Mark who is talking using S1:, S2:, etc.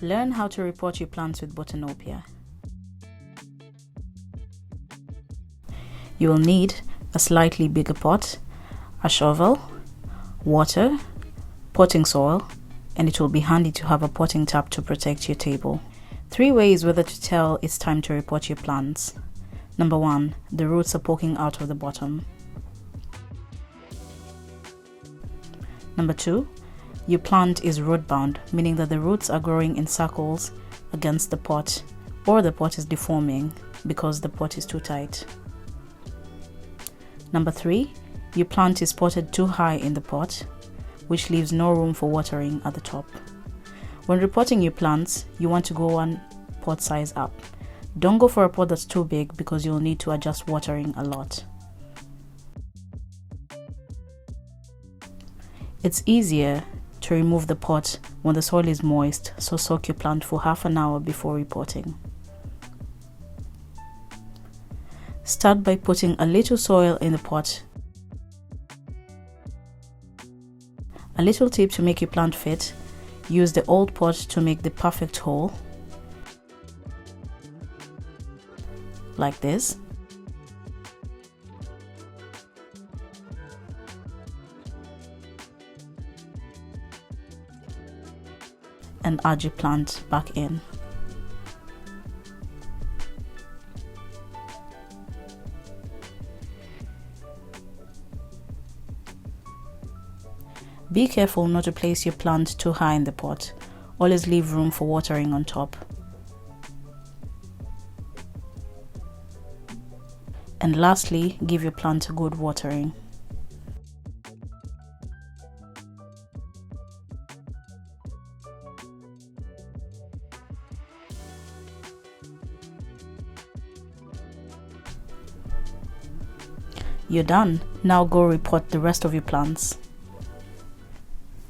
S1: Learn how to repot your plants with Botanopia. You will need a slightly bigger pot, a shovel, water, potting soil, and it will be handy to have a potting tap to protect your table. 3 ways whether to tell it's time to repot your plants. Number 1, the roots are poking out of the bottom. Number 2, your plant is root bound, meaning that the roots are growing in circles against the pot, or the pot is deforming because the pot is too tight. Number 3, your plant is potted too high in the pot, which leaves no room for watering at the top. When repotting your plants, you want to go 1 pot size up. Don't go for a pot that's too big because you'll need to adjust watering a lot. It's easier to remove the pot when the soil is moist, so soak your plant for half an hour before repotting. Start by putting a little soil in the pot. A little tip to make your plant fit: use the old pot to make the perfect hole, like this. And add your plant back in. Be careful not to place your plant too high in the pot. Always leave room for watering on top. And lastly, give your plant a good watering. You're done. Now go repot the rest of your plants.